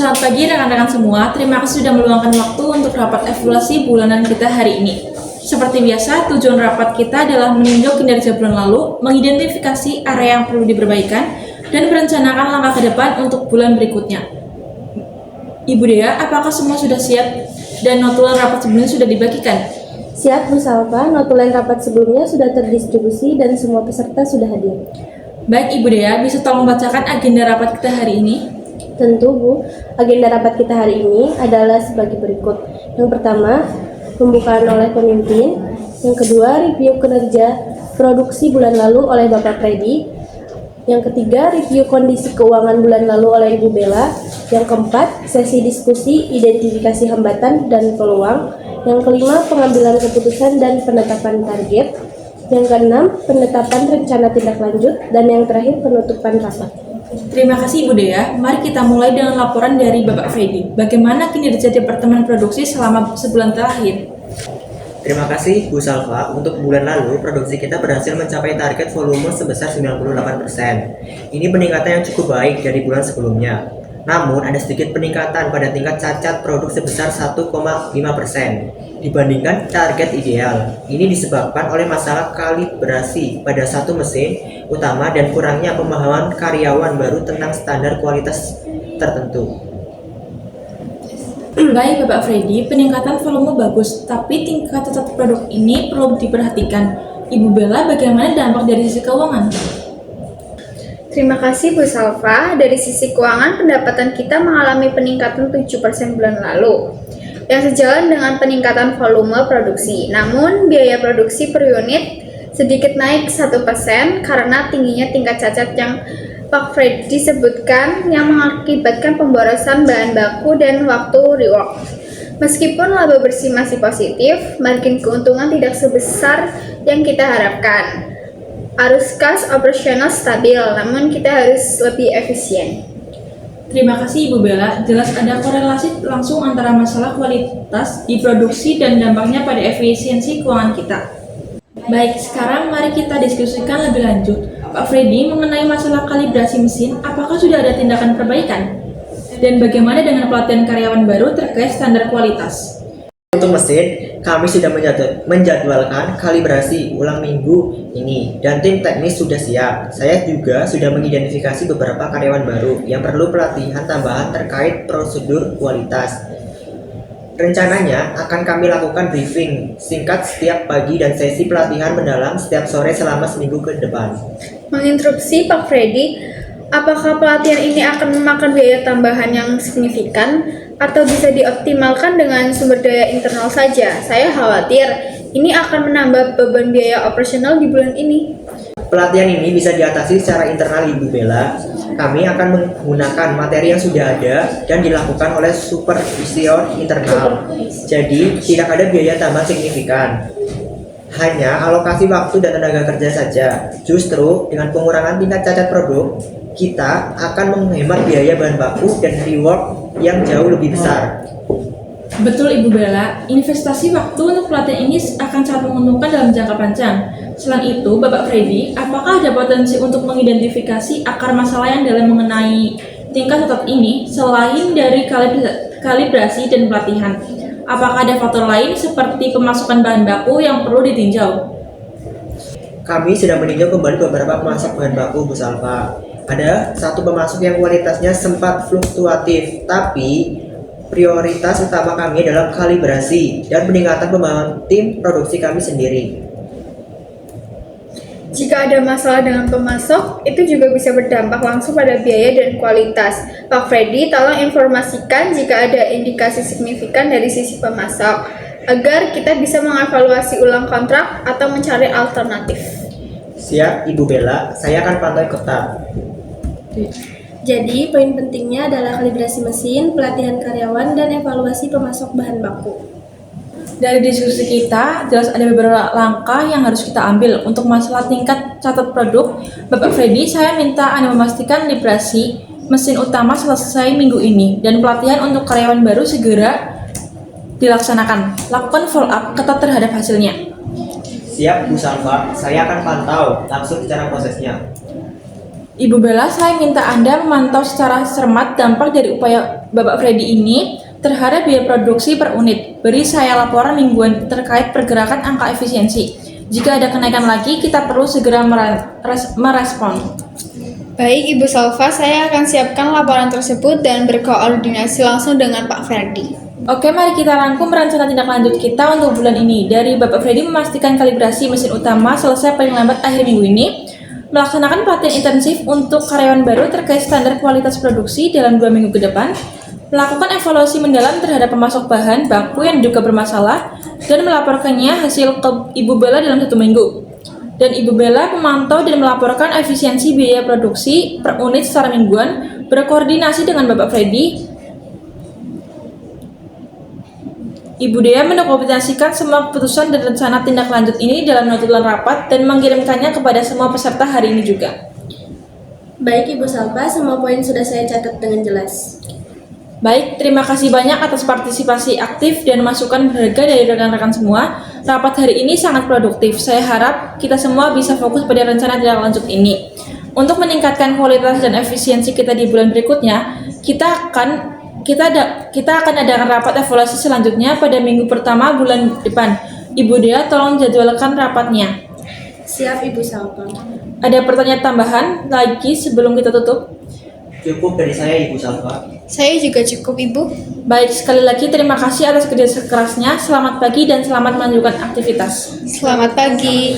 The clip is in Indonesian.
Selamat pagi rekan-rekan semua, terima kasih sudah meluangkan waktu untuk rapat evaluasi bulanan kita hari ini. Seperti biasa, tujuan rapat kita adalah meninjau kinerja bulan lalu, mengidentifikasi area yang perlu diperbaikan, dan merencanakan langkah ke depan untuk bulan berikutnya. Ibu Dea, apakah semua sudah siap dan notulen rapat sebelumnya sudah dibagikan? Siap, Bu Salva. Notulen rapat sebelumnya sudah terdistribusi dan semua peserta sudah hadir. Baik, Ibu Dea, bisa tolong bacakan agenda rapat kita hari ini? Tentu, Bu. Agenda rapat kita hari ini adalah sebagai berikut. Yang pertama, pembukaan oleh pemimpin. Yang kedua, review kinerja produksi bulan lalu oleh Bapak Freddy. Yang ketiga, review kondisi keuangan bulan lalu oleh Ibu Bella. Yang keempat, sesi diskusi identifikasi hambatan dan peluang. Yang kelima, pengambilan keputusan dan penetapan target. Yang keenam, penetapan rencana tindak lanjut. Dan yang terakhir, penutupan rapat. Terima kasih Ibu Dea. Mari kita mulai dengan laporan dari Bapak Freddy. Bagaimana kinerja Departemen Produksi selama sebulan terakhir? Terima kasih Bu Salva. Untuk bulan lalu, produksi kita berhasil mencapai target volume sebesar 98%. Ini peningkatan yang cukup baik dari bulan sebelumnya. Namun, ada sedikit peningkatan pada tingkat cacat produk sebesar 1,5% dibandingkan target ideal. Ini disebabkan oleh masalah kalibrasi pada satu mesin utama dan kurangnya pemahaman karyawan baru tentang standar kualitas tertentu. Baik Bapak Freddy, peningkatan volume bagus, tapi tingkat cacat produk ini perlu diperhatikan. Ibu Bella, bagaimana dampak dari sisi keuangan? Terima kasih Bu Salva. Dari sisi keuangan, pendapatan kita mengalami peningkatan 7% bulan lalu, yang sejalan dengan peningkatan volume produksi. Namun, biaya produksi per unit sedikit naik 1% karena tingginya tingkat cacat yang Pak Freddy disebutkan yang mengakibatkan pemborosan bahan baku dan waktu rework. Meskipun laba bersih masih positif, margin keuntungan tidak sebesar yang kita harapkan. Arus kas operasional stabil, namun kita harus lebih efisien. Terima kasih Ibu Bella. Jelas ada korelasi langsung antara masalah kualitas di produksi dan dampaknya pada efisiensi keuangan kita. Baik, sekarang mari kita diskusikan lebih lanjut. Pak Freddy, mengenai masalah kalibrasi mesin, apakah sudah ada tindakan perbaikan? Dan bagaimana dengan pelatihan karyawan baru terkait standar kualitas? Untuk mesin, kami sudah menjadwalkan kalibrasi ulang minggu ini dan tim teknis sudah siap. Saya juga sudah mengidentifikasi beberapa karyawan baru yang perlu pelatihan tambahan terkait prosedur kualitas. Rencananya akan kami lakukan briefing singkat setiap pagi dan sesi pelatihan mendalam setiap sore selama seminggu ke depan. Menginterupsi Pak Freddy, apakah pelatihan ini akan memakan biaya tambahan yang signifikan atau bisa dioptimalkan dengan sumber daya internal saja? Saya khawatir ini akan menambah beban biaya operasional di bulan ini. Pelatihan ini bisa diatasi secara internal Ibu Bella. Kami akan menggunakan materi yang sudah ada dan dilakukan oleh supervision internal. Jadi tidak ada biaya tambahan signifikan. Hanya alokasi waktu dan tenaga kerja saja. Justru dengan pengurangan tingkat cacat produk, kita akan menghemat biaya bahan baku dan rework yang jauh lebih besar. Betul Ibu Bella, investasi waktu untuk pelatihan ini akan sangat menguntungkan dalam jangka panjang. Selain itu, Bapak Freddy, apakah ada potensi untuk mengidentifikasi akar masalah yang dalam mengenai tingkat cacat ini selain dari kalibrasi dan pelatihan? Apakah ada faktor lain seperti pemasukan bahan baku yang perlu ditinjau? Kami sudah meninjau kembali beberapa pemasok bahan baku Bu Salva. Ada satu pemasok yang kualitasnya sempat fluktuatif, tapi prioritas utama kami adalah kalibrasi dan peningkatan pemahaman tim produksi kami sendiri. Jika ada masalah dengan pemasok, itu juga bisa berdampak langsung pada biaya dan kualitas. Pak Freddy, tolong informasikan jika ada indikasi signifikan dari sisi pemasok, agar kita bisa mengevaluasi ulang kontrak atau mencari alternatif. Siap, Ibu Bella, saya akan pantau ketat. Jadi, poin pentingnya adalah kalibrasi mesin, pelatihan karyawan, dan evaluasi pemasok bahan baku. Dari diskusi kita, jelas ada beberapa langkah yang harus kita ambil untuk masalah tingkat catat produk. Bapak Freddy, saya minta Anda memastikan kalibrasi mesin utama selesai minggu ini dan pelatihan untuk karyawan baru segera dilaksanakan. Lakukan follow up ketat terhadap hasilnya. Siap Bu Salva, saya akan pantau langsung cara prosesnya. Ibu Bella, saya minta Anda memantau secara cermat dampak dari upaya Bapak Freddy ini terhadap biaya produksi per unit. Beri saya laporan mingguan terkait pergerakan angka efisiensi. Jika ada kenaikan lagi, kita perlu segera merespon. Baik Ibu Salva, saya akan siapkan laporan tersebut dan berkoordinasi langsung dengan Pak Ferdi. Oke, mari kita rangkum rencana tindak lanjut kita untuk bulan ini. Dari Bapak Freddy memastikan kalibrasi mesin utama selesai paling lambat akhir minggu ini, melaksanakan pelatihan intensif untuk karyawan baru terkait standar kualitas produksi dalam 2 minggu ke depan, melakukan evaluasi mendalam terhadap pemasok bahan baku yang diduga bermasalah, dan melaporkannya hasil ke Ibu Bella dalam 1 minggu. Dan Ibu Bella memantau dan melaporkan efisiensi biaya produksi per unit secara mingguan, berkoordinasi dengan Bapak Freddy. Ibu Dea mendokumentasikan semua keputusan dan rencana tindak lanjut ini dalam notulen rapat dan mengirimkannya kepada semua peserta hari ini juga. Baik Ibu Salva, semua poin sudah saya catat dengan jelas. Baik, terima kasih banyak atas partisipasi aktif dan masukan berharga dari rekan-rekan semua. Rapat hari ini sangat produktif. Saya harap kita semua bisa fokus pada rencana tindak lanjut ini. Untuk meningkatkan kualitas dan efisiensi kita di bulan berikutnya, kita akan adakan rapat evaluasi selanjutnya pada minggu pertama bulan depan. Ibu Dea, tolong jadwalkan rapatnya. Siap Ibu Salva. Ada pertanyaan tambahan lagi sebelum kita tutup? Cukup dari saya Ibu Salva. Saya juga cukup Ibu. Baik, sekali lagi terima kasih atas kerja kerasnya. Selamat pagi dan selamat melanjutkan aktivitas. Selamat pagi.